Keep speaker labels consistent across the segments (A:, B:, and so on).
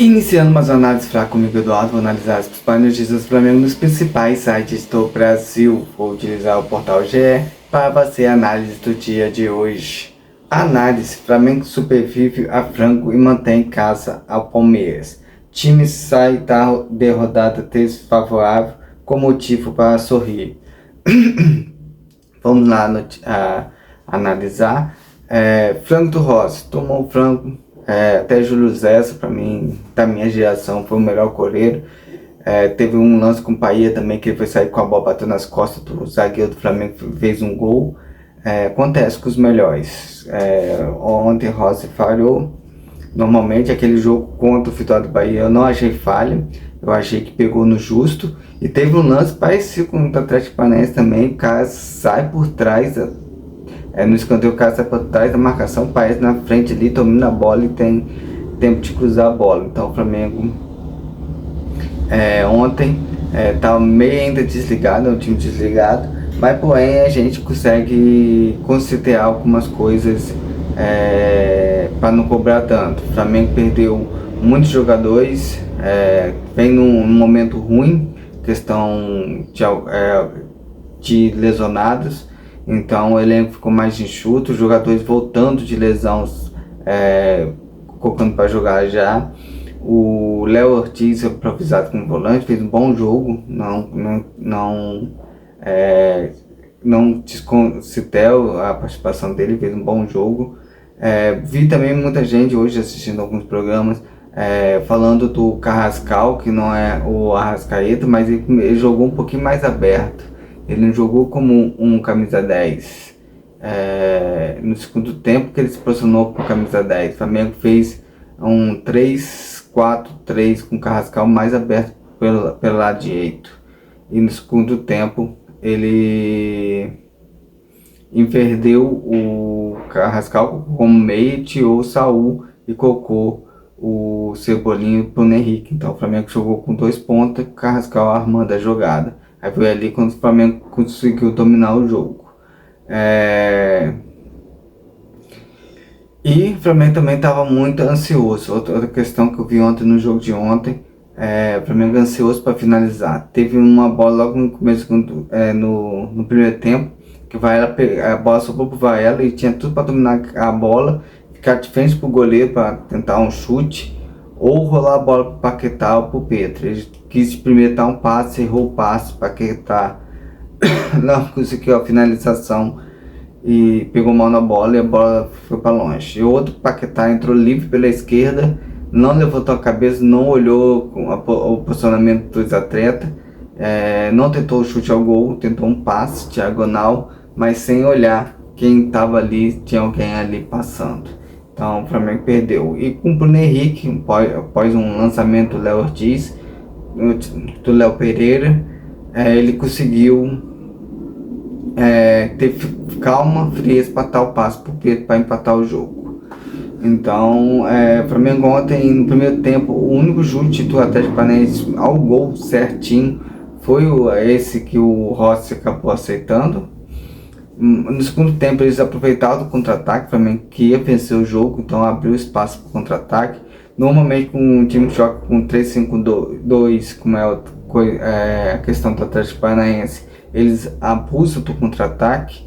A: Iniciando umas análises fracas comigo, Eduardo, vou analisar as principais notícias do Flamengo nos principais sites do Brasil. Vou utilizar o portal GE para fazer a análise do dia de hoje. Análise: Flamengo supervive a frango e mantém casa ao Palmeiras. Time sai da derrota desfavorável com motivo para sorrir. Vamos lá analisar. Frango do Rossi, tomou frango. Até Júlio César, para mim, da minha geração, foi o melhor goleiro. Teve um lance com o Bahia também, que ele foi sair com a bola, bateu nas costas do zagueiro do Flamengo, fez um gol. Acontece com os melhores. Ontem Rossi falhou. Normalmente aquele jogo contra o Vitória do Bahia eu não achei falha, eu achei que pegou no justo. E teve um lance parecido com o Atlético Paranaense também, o cara sai por trás, no escanteio o cara sai por trás da marcação, parece na frente ali, domina a bola e tem tempo de cruzar a bola. Então o Flamengo ontem estava meio ainda desligado, é um time desligado, mas porém a gente consegue considerar algumas coisas para não cobrar tanto. O Flamengo perdeu muitos jogadores, vem num momento ruim, questão de lesionados, então o elenco ficou mais enxuto, os jogadores voltando de lesão, colocando para jogar já. O Léo Ortiz, improvisado como volante, fez um bom jogo, não desconsidero a participação dele, fez um bom jogo. Vi também muita gente hoje assistindo alguns programas falando do Carrascal, que não é o Arrascaeta, mas ele jogou um pouquinho mais aberto, ele não jogou como um camisa 10. No segundo tempo que ele se posicionou com camisa 10, o Flamengo fez um 3-4-3 com o Carrascal mais aberto pelo lado direito, e no segundo tempo ele inverteu o Carrascal como meio, tirou o Saul e colocou o Cebolinha pro Henrique. Então o Flamengo jogou com dois pontas, o Carrascal armando a jogada. Aí foi ali quando o Flamengo conseguiu dominar o jogo. E o Flamengo também estava muito ansioso. Outra questão que eu vi ontem no jogo de ontem, o Flamengo ansioso para finalizar. Teve uma bola logo no começo, no primeiro tempo, que a bola sobrou pro Varela e tinha tudo para dominar a bola, ficar de frente pro goleiro para tentar um chute, ou rolar a bola pro Paquetá ou pro Pedro. Ele quis experimentar um passe, errou o passe, Paquetá não conseguiu a finalização e pegou mal na bola e a bola foi para longe. E o outro Paquetá entrou livre pela esquerda, não levantou a cabeça, não olhou o posicionamento dos atletas, não tentou o chute ao gol, tentou um passe diagonal, mas sem olhar quem estava ali, tinha alguém ali passando. Então o Flamengo perdeu. E com o Bruno Henrique, após um lançamento do Léo Ortiz, do Léo Pereira, ele conseguiu ter calma, frieza para dar o passo para o Pedro para empatar o jogo. Então o Flamengo ontem, no primeiro tempo, o único chute do Atlético Paranaense ao gol certinho foi esse que o Rossi acabou aceitando. No segundo tempo eles aproveitaram o contra-ataque, o Flamengo que ia vencer o jogo, então abriu espaço para o contra-ataque. Normalmente com um time que joga com 3-5-2, como a questão do Atlético Paranaense, eles abusam do contra-ataque,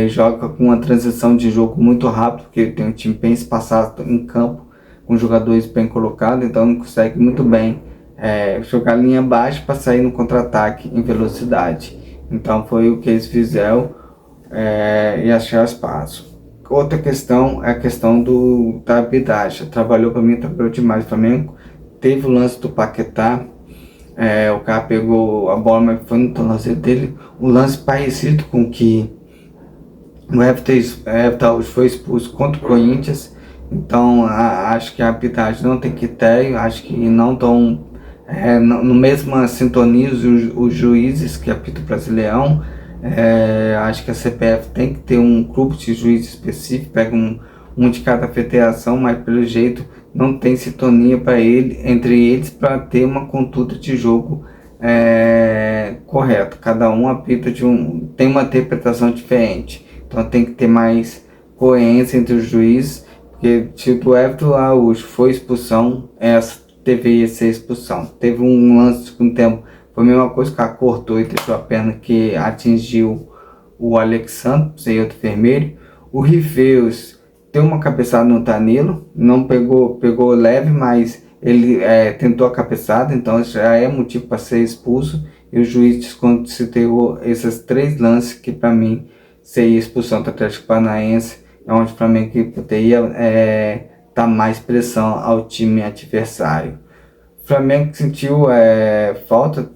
A: joga com uma transição de jogo muito rápido, porque tem um time bem espaçado em campo, com jogadores bem colocados, então ele consegue muito bem jogar linha baixa para sair no contra-ataque em velocidade. Então foi o que eles fizeram e achar espaço. Outra questão é a questão da arbitragem. Trabalhou demais. O Flamengo teve o lance do Paquetá, o cara pegou a bola, mas foi no tornozelo dele, um lance parecido com que o Everton foi expulso contra o Corinthians. Então acho que a arbitragem não tem critério, acho que não estão no mesma sintonia os juízes que apitam o Brasileirão. Acho que a CBF tem que ter um grupo de juízes específico, pega um de cada federação, mas pelo jeito não tem sintonia entre eles para ter uma conduta de jogo correta. Cada um apita tem uma interpretação diferente, então tem que ter mais coerência entre os juízes, porque tipo o Everton Araújo foi expulsão, deveria ser expulsão. Teve um lance com o tempo, foi a mesma coisa, o cara cortou e deixou a perna que atingiu o Alexandre, sem outro vermelho. O Riveus deu uma cabeçada no Danilo, não pegou leve, mas ele tentou a cabeçada, então já é motivo para ser expulso. E o juiz desconsiderou esses 3 lances que para mim seria expulsão do Atlético Paranaense, onde o Flamengo poderia dar mais pressão ao time adversário. O Flamengo sentiu falta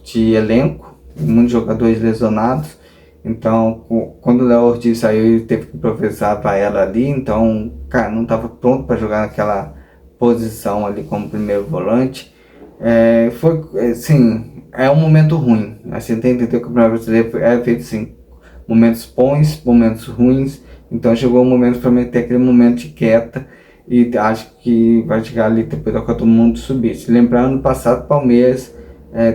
A: de elenco, muitos jogadores lesionados. Então, quando o Léo Ortiz saiu, ele teve que improvisar para ela ali. Então, cara, não estava pronto para jogar naquela posição ali como primeiro volante. Foi, assim, é um momento ruim. Assim, tem que entender que o Campeonato Brasileiro é feito assim, momentos bons, momentos ruins. Então, chegou o momento para ter aquele momento de quieta. E acho que vai chegar ali depois da Copa do Mundo subir. Se lembrar, no passado, o Palmeiras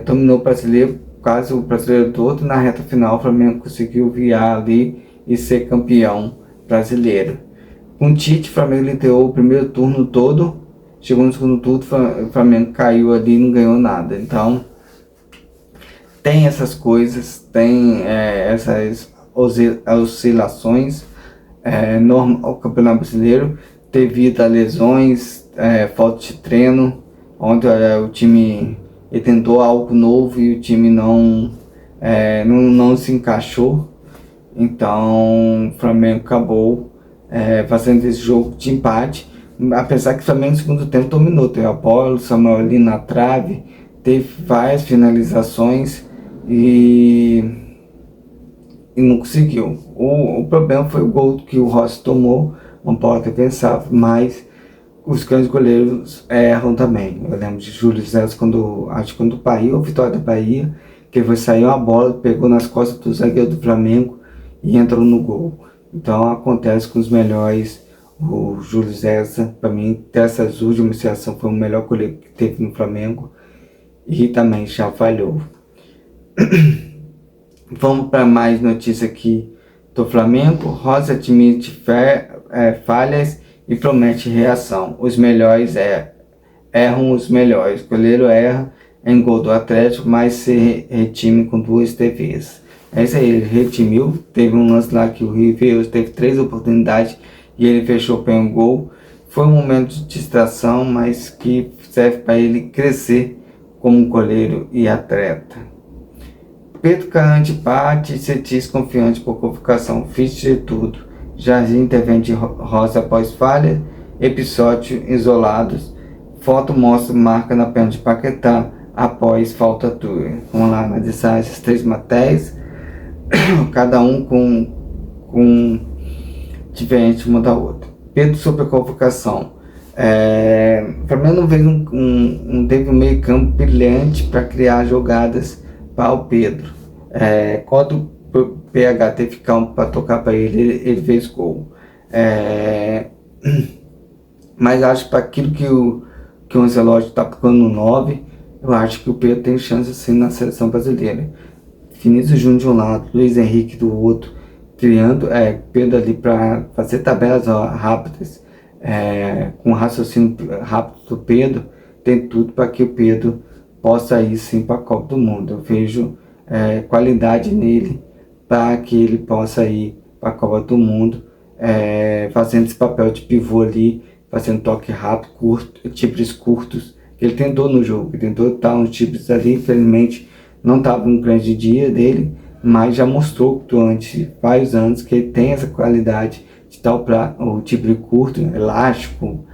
A: dominou o Brasileiro, quase o Brasileiro todo. Na reta final, o Flamengo conseguiu virar ali e ser campeão brasileiro. Com o Tite, o Flamengo liderou o primeiro turno todo. Chegou no segundo turno, o Flamengo caiu ali e não ganhou nada. Então, tem essas coisas, tem essas oscilações normal o Campeonato Brasileiro, devido a lesões, falta de treino, onde o time tentou algo novo e o time não se encaixou. Então o Flamengo acabou fazendo esse jogo de empate, apesar que o Flamengo no segundo tempo dominou, teve a bola, o Samuel ali na trave, teve várias finalizações e não conseguiu. O problema foi o gol que o Rossi tomou, uma bola defensável, mas os grandes goleiros erram também. Eu lembro de Júlio César quando o Bahia, ou Vitória da Bahia, que foi sair uma bola, pegou nas costas do zagueiro do Flamengo e entrou no gol. Então acontece com os melhores. O Júlio César, para mim, dessas últimas situações, foi o melhor goleiro que teve no Flamengo e também já falhou. Vamos para mais notícia aqui do Flamengo. Rosa admite falhas e promete reação. Os melhores erram os melhores. O goleiro erra em gol do Atlético, mas se retime com 2 defesas. É isso aí, ele retimiu. Teve um lance lá que o Riveros teve 3 oportunidades e ele fechou para um gol. Foi um momento de distração, mas que serve para ele crescer como goleiro e atleta. Pedro garante empate e Cetis confiante por convocação. Fiz de tudo. Jardim intervente Rosa após falha. Episódio isolados. Foto mostra marca na perna de Paquetá após falta dura. Vamos lá analisar essas 3 matérias. Cada um com diferente uma da outra. Pedro sobre a convocação. O Flamengo não fez teve um meio campo brilhante para criar jogadas para o Pedro. Quando o PH teve calma para tocar para ele fez gol. Mas acho que para aquilo que o Ancelotti está procurando no 9, eu acho que o Pedro tem chance assim na seleção brasileira. Vinícius Júnior de um lado, Luiz Henrique do outro, criando Pedro ali para fazer tabelas rápidas, com raciocínio rápido do Pedro, tem tudo para que o Pedro possa ir sim para a Copa do Mundo. Eu vejo qualidade nele para que ele possa ir para a Copa do Mundo, fazendo esse papel de pivô ali, fazendo toque rápido, tipos curtos, que ele tentou no jogo, ele tentou dar uns tipos ali, infelizmente não estava um grande dia dele, mas já mostrou durante vários anos que ele tem essa qualidade de dar o tipo curto, elástico,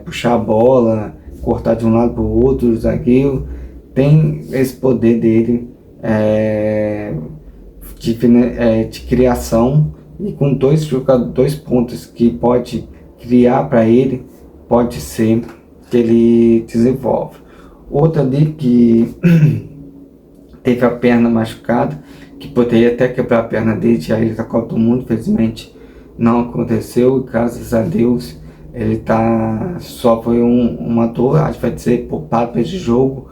A: puxar a bola, cortar de um lado para o outro, o zagueiro tem esse poder dele de criação, e com 2 pontos que pode criar para ele, pode ser que ele desenvolva. Outra ali que teve a perna machucada, que poderia até quebrar a perna dele, já ele da Copa do Mundo, infelizmente não aconteceu, e graças a Deus ele só foi uma dor, acho que vai ser poupado para esse jogo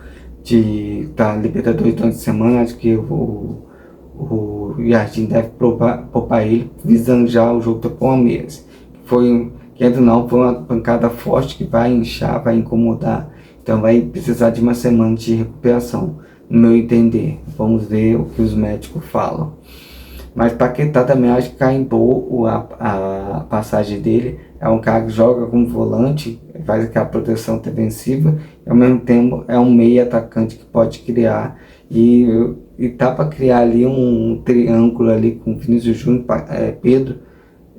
A: da Libertadores durante a semana. Acho que o Jardim deve poupar ele, visando já o jogo do Palmeiras. Que ainda não foi uma pancada forte que vai inchar, vai incomodar Então vai precisar de uma semana de recuperação, no meu entender. Vamos ver o que os médicos falam. Mas Paquetá também acho que carimbou a passagem dele. É um cara que joga como volante, faz aquela proteção defensiva, e ao mesmo tempo é um meio atacante que pode criar. E tá para criar ali um triângulo ali com Vinícius Júnior, Pedro,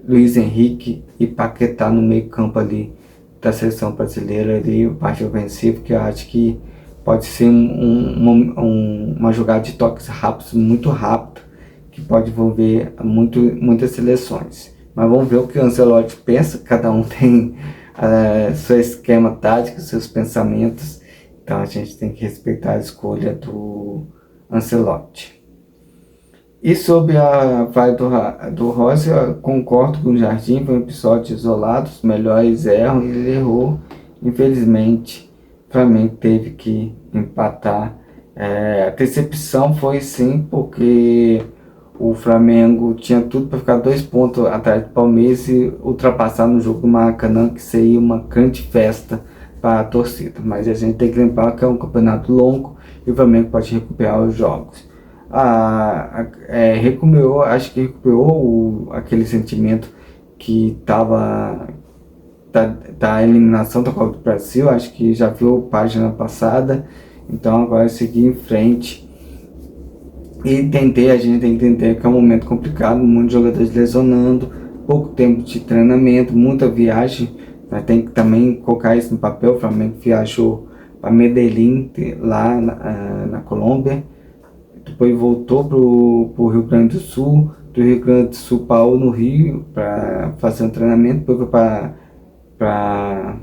A: Luiz Henrique e Paquetá no meio campo ali da seleção brasileira ali, parte ofensiva, que eu acho que pode ser uma jogada de toques rápidos, muito rápido, que pode envolver muitas seleções. Mas vamos ver o que o Ancelotti pensa, cada um tem seu esquema tático, seus pensamentos, então a gente tem que respeitar a escolha do Ancelotti. E sobre a vai do Rossi, eu concordo com o Jardim, foi um episódio isolado, os melhores erram e ele errou. Infelizmente, o Flamengo teve que empatar. A decepção foi sim, porque o Flamengo tinha tudo para ficar 2 pontos atrás do Palmeiras e ultrapassar no jogo do Maracanã, que seria uma grande festa para a torcida. Mas a gente tem que lembrar que é um campeonato longo e o Flamengo pode recuperar os jogos. Acho que recuperou aquele sentimento que estava da eliminação da Copa do Brasil. Acho que já viu página passada, então agora é seguir em frente e a gente tem que entender que é um momento complicado, muitos jogadores lesionando, pouco tempo de treinamento, muita viagem, né? Tem que também colocar isso no papel. O Flamengo viajou para Medellín, lá na Colômbia, depois voltou pro Rio Grande do Sul, do Rio Grande do Sul parou no Rio para fazer um treinamento, depois foi para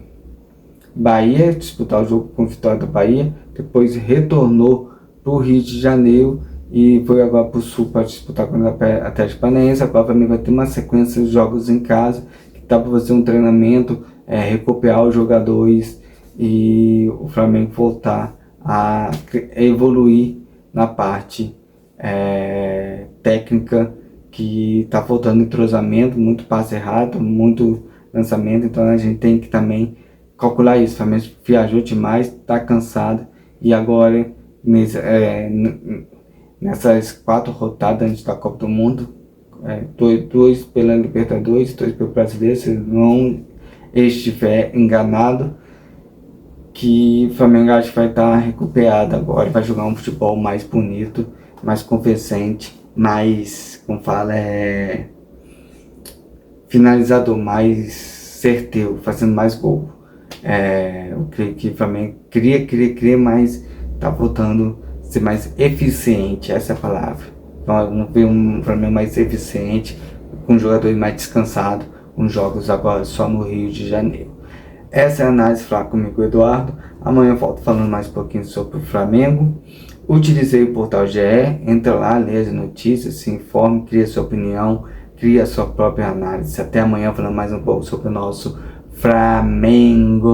A: Bahia, disputar o jogo com a Vitória da Bahia, depois retornou pro Rio de Janeiro e foi agora pro Sul para disputar com o Atlético Paranaense. Agora também vai ter uma sequência de jogos em casa, que dá para fazer um treinamento, recuperar os jogadores e o Flamengo voltar a evoluir na parte técnica, que está faltando entrosamento, muito passe errado, muito lançamento. Então a gente tem que também calcular isso. O Flamengo viajou demais, está cansado, e agora nessas 4 rodadas antes da Copa do Mundo, 2 pela Libertadores, 2 pelo Brasileiro, se não estiver enganado, que o Flamengo acho que vai estar recuperado agora, vai jogar um futebol mais bonito, mais convincente, mais, como fala, finalizador, mais certeiro, fazendo mais gol. Eu creio que o Flamengo queria, mas está voltando a ser mais eficiente, essa é a palavra. Então vamos ver um Flamengo mais eficiente, com jogadores mais descansados, com jogos agora só no Rio de Janeiro. Essa é a análise Flá comigo, Eduardo. Amanhã eu volto falando mais um pouquinho sobre o Flamengo. Utilizei o portal GE, entra lá, lê as notícias, se informe, cria sua opinião, cria sua própria análise. Até amanhã falando mais um pouco sobre o nosso Flamengo.